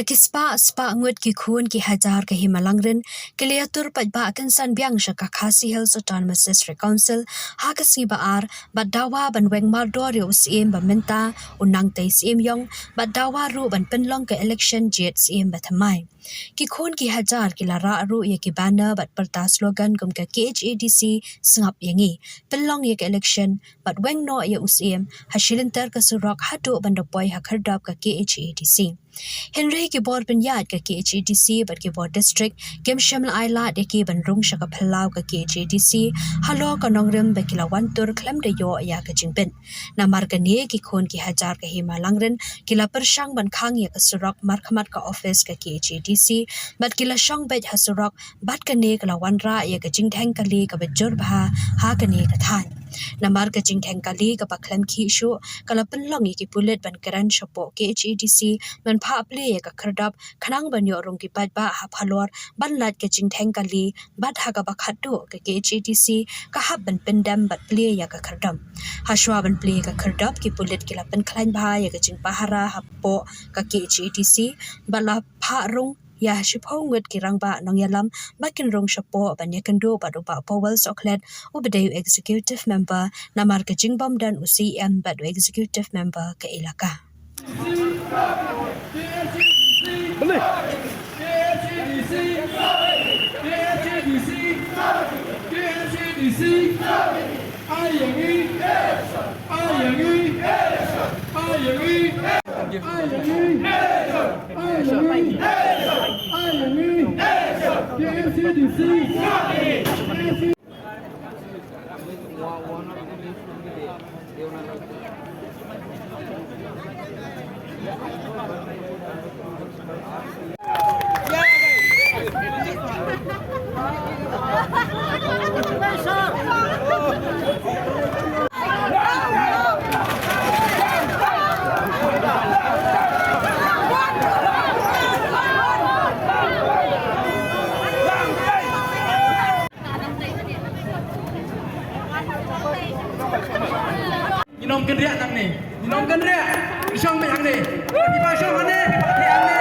Dakispa spa ngut ki khun ki hajar ke himalangren kiliatur pajba kan san biang shaka Khasi Hills Autonomous District Council ha ka si baar badawa ban weng mar dor yo sim ba menta unang te sim yong badawa ru ban penlong ke election jet sim bathamai ki khun ki hajar ki lara ru ye ki banner bat perta slogan kum ka KHADC sngap yangi penlong ye ke election bat weng no ye usim hasilinter ka surok hatu ban dopoi hakhardap ka KHADC Henry ki board penyat ke KHADC bat ki board district kem shamla aila de ki ban rung shaka phalau ka KHADC halo ka nongrim be kilawan tur klem de yo ya ka jingpen na margane ki khon ki hajar ka himalangren kila pershang ban khang ya ka surak markhamat ka office ka KHADC bat kila shong bet hasurok bat ka ne kala wanra ya ka jingthang kali ka bejur bha ha ka ne ka than namar ka jingthang kali ka paklem khi shu kala penlong ki pulet ban karan shopo KHADC ban pha ple ka khardap khanang ban yo rong ki pat ba ha phalor ban lat ka jingthang kali bat ha ka bakhatu ka KHADC ka hab ban pendam bat ple ya ka khardam hashwa ban ple ka khardap ki pulet ki la pen khlain bha ya ka jing pahara hapo ka KHADC bala pha rong ya shipho ngut ki rangba nong yalam bakin rong shapo ban yakando badupa powel soklet ubdeyu executive member namar ka jingbom dan UCM badu executive member ka ilaka Boleh. Minum kendriak tak ni? Minum kendriak. Isong yang ni. Di pasang ni, yang ni.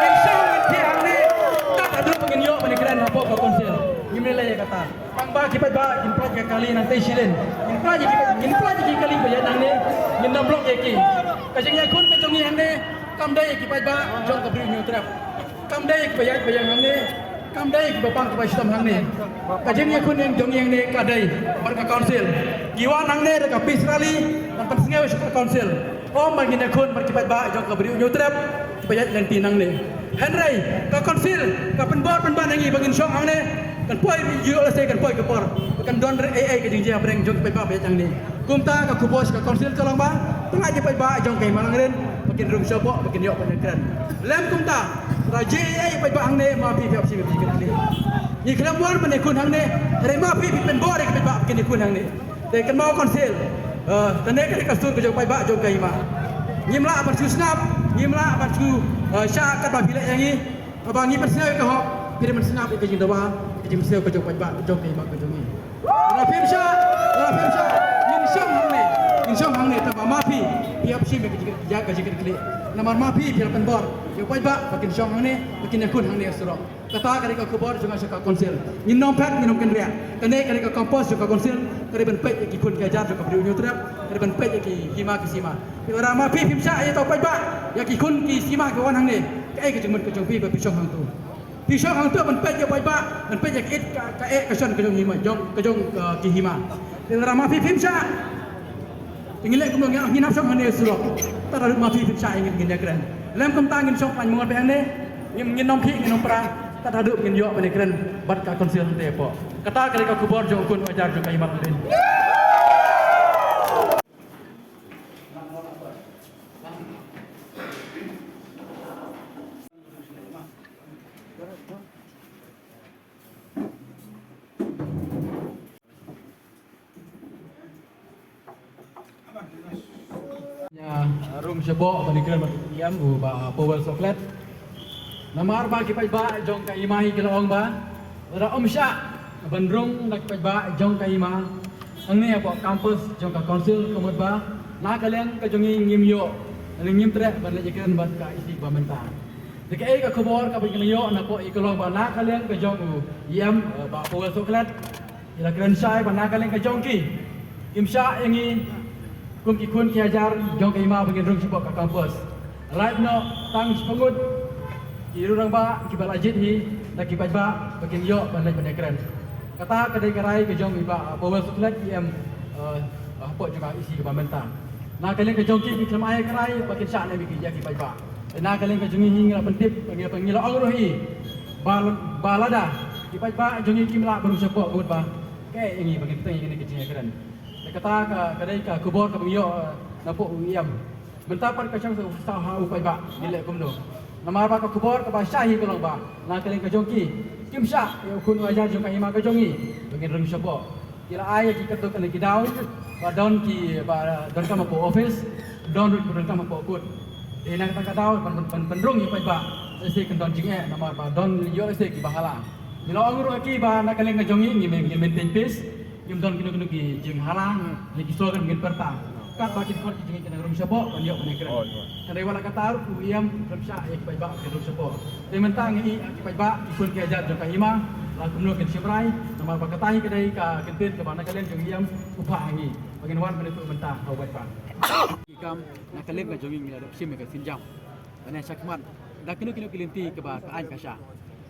Isong yang ni. Tak ada pengenyok penegran apa ke konsil. Gimana ya kata? Pang ba kipat ba implat ke kali nanti silin. Implat kali bayar nang ni. Minum blok yaki. Kajengnya kun kajeng yang ni. Kam dai kipat ba jong ke beri nyutrap. Kam dai bayar nang ni. Kam dai bapang ke sistem hang ni. Kajengnya kun yang jong yang ni kadai barka konsil. Giwa nang ni dekat Pisrali dan persengau ke konsil. Om bagi nak kun berkipat ba jong ke beri nyutrap. Bayar nanti nang ni. Henry ke konsil ke penbor nangi bagi syong hang ni. Kan poi you say kan poi ke por. Kan don AI ke jing breng jong kipat ba bayar jang ni. Kumta ke kubos ke konsil ke lang ba. Tengah kipat ba jong ke malangren. Makin rum syabok makin yok penegran. Lem kumta Raja AI kipat ba hang ni ma pi piap sing bikin ni. Ni kelam war men kun hang ni. Hari ma pi penbor kipat ba bikin kun hang ni. They kan mau konsil. Tanda ke kasur ke jong kipat ba jong ke ima. Ngimla apa susnap, ngimla apa su syak kat ba pilek yang ni. Abang ni persel ke hok. Kira mensenap ke jing dawa, ke jing sel ke jong kipat ba jong ke ima ke jong ni. Rafim Shah, in syong hang ni tanpa mapi piap sim ke jaga jing klik. Namar mapi piap penbor. Yo kipat ba makin syong hang ni, makin yakun hang ni asro. Kata kali ke kubor jangan syaka konsil. Minum pet minum kendria. Kene kali ke kompos syaka konsil, kali ben pet ki kun ke jar syaka beri nyutrap, kali ben pet ki hima ki sima. Ora mapi Rafim Shah ya tau kipat ba, ya ki kun ki sima ke wan hang ni. Ke ke jing men ke jong pi ba pi syong hang tu. Pisau hang tu menpet je baik-baik, menpet je kit ke kesan ke jong hima, ke jong ki hima. Dengan mafi Shah. Ingin kumong yang hinap syong hane surok. Tak ada mafi Shah ingin keren. Lem kum tangin syong pan mongot behang ni, ingin nom ki ingin nom perang. Tak ada ingin yok bani keren bat ka konsil hante po. Kata kali ka kubor jong kun wajar jong ka hima lain. Rum syabok panikiran berkiam ba powel soklet. Namar ba kipat ba jong ka imahi kilaong ba. Ora Syak bandrung nak kipat ba jong ka ima. Ang ni apa kampus jong ka konsil kumut ba. Na kalian ka jong ngim yo. Ang ngim trek ban lejekan ban ka isi ba mentah. Dekai ka kubor ka pagkinayo na po ikulong ba nakaleng ka jong iyam ba po suklat ila kren sai ba nakaleng ka jong ki imsya yangi kum ki kun ki ajar jong ka ima bagin rung sibok ka kampus right no tang sepengud ki rurang ba ki balajit hi na ki ba bagin yo ba lai ba kren kata kadai karai ka jong iba po suklat iyam apa juga isi ka mentang nakaleng ka jong ki klamai karai bagin sya na bi ki ya ki ba na kalian kajungi hingga pentip panggil Allah rohi balada ipai ba jungi kimla baru siapa buat ba kayak ini bagi kita ini kecilnya keren kata kadai ka kubur ka bangyo napo uyam bentapan kacang usaha upai ba nilai kumno nama ba ka kubur ka ba syahi kolong ba na kalian kajungi kim sya ukun wajar jung ka hima kajungi bagi rem siapa kira ai ki kato kan ki daun ba don ki ba don ka mapo office don ka mapo kut nang tak tahu penrung ipai ba ese kendon jinge nama ba don yo ese ki bahala bila anguru ki ba nak kaleng ngajongi ngi maintain pace ngim don kinu ki jing halang ni ki sogan ngin perta kat ba ki for ki jinge kenang rum sabo ban yo ne kren kadai wala kataru ku iam rum sya ya ki ba ki rum sabo te mentang ngi ki ba ki kun ki ajat jong ka hima la kumno ken sibrai nama ba katai kadai ka kentin ke ba nak kaleng jong iam upah ngi bagin wan menetu mentah au ba kam nak kaleng ka jogging ni ada sim ka sinjam ana sakmat dak kinu kilinti ke ba ka kasha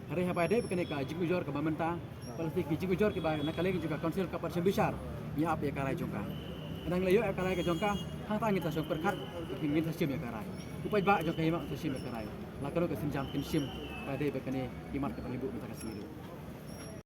hari ha bade bekene ka jigu jor ka bamenta palati ki jigu jor ke ba nak kaleng juga konsil ka parsim besar ya ap ya karai jongka adang layo ya karai ka jongka hang tangi ta sok perkat ingin ta sim ya karai upai ba jongka hima ta sim ya karai la kanu ka sinjam kin sim bade bekene imat ka ibu kita kasih